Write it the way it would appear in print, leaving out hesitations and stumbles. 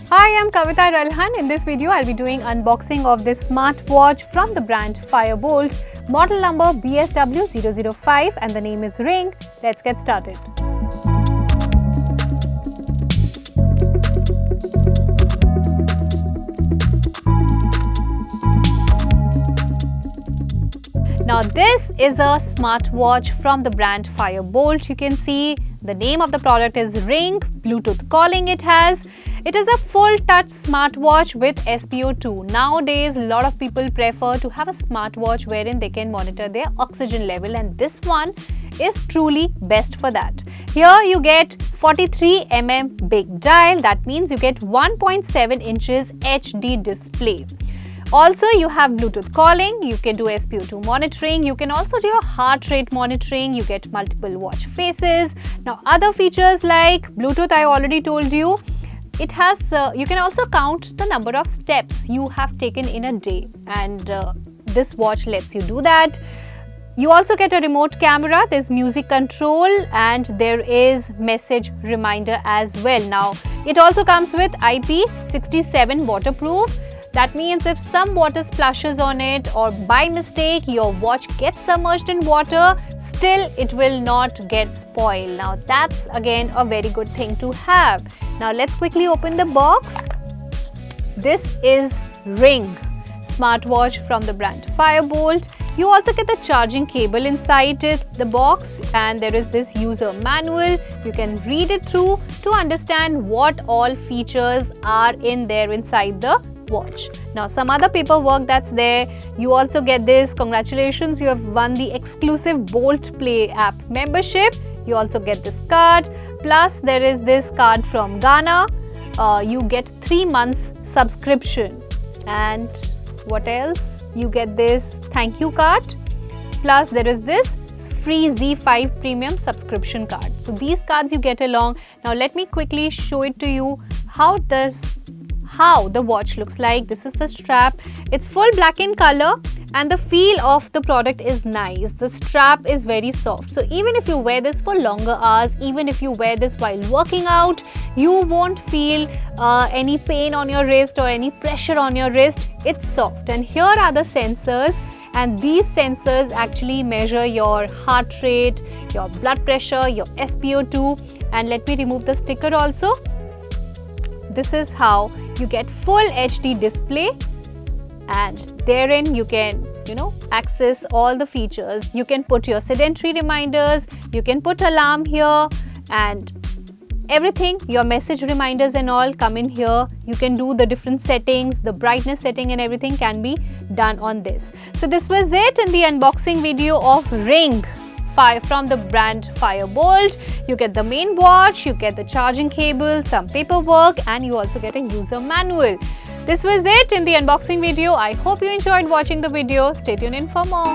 Hi, I'm Kavita Ralhan. In this video, I'll be doing unboxing of this smartwatch from the brand Fire-Boltt, model number BSW005, and the name is Ring. Let's get started. Now this is a smartwatch from the brand Fire-Boltt. You can see the name of the product is Ring, Bluetooth calling it has. It is a full touch smartwatch with SpO2. Nowadays, a lot of people prefer to have a smartwatch wherein they can monitor their oxygen level, and this one is truly best for that. Here you get 43 mm big dial. That means you get 1.7 inches HD display. Also, you have Bluetooth calling, you can do SpO2 monitoring, you can also do your heart rate monitoring, you get multiple watch faces. Now, other features like Bluetooth, I already told you, it has, you can also count the number of steps you have taken in a day, and this watch lets you do that. You also get a remote camera, there's music control, and there is message reminder as well. Now, it also comes with IP67 waterproof. That means if some water splashes on it or by mistake your watch gets submerged in water, still it will not get spoiled. Now that's again a very good thing to have. Now let's quickly open the box. This is Ring smartwatch from the brand Fire-Boltt. You also get the charging cable inside the box, and there is this user manual. You can read it through to understand what all features are in there inside the watch. Now some other paperwork that's there. You also get this, congratulations, you have won the exclusive Bolt Play app membership. You also get this card, plus there is this card from Ghana. You get 3 months subscription, and what else? You get this thank you card, plus there is this free Z5 premium subscription card. So these cards you get along. Now let me quickly show it to you how the watch looks like. This is the strap. It's full black in color, and the feel of the product is nice. The strap is very soft. So even if you wear this for longer hours, even if you wear this while working out, you won't feel any pain on your wrist or any pressure on your wrist. It's soft. And here are the sensors, and these sensors actually measure your heart rate, your blood pressure, your SpO2. And let me remove the sticker also. This is how you get full HD display, and therein you can, access all the features. You can put your sedentary reminders, you can put alarm here, and everything, your message reminders and all come in here. You can do the different settings, the brightness setting and everything can be done on this. So this was it in the unboxing video of Ring from the brand Fire-Boltt. You get the main watch, you get the charging cable, some paperwork, and you also get a user manual. This was it in the unboxing video. I hope you enjoyed watching the video. Stay tuned in for more.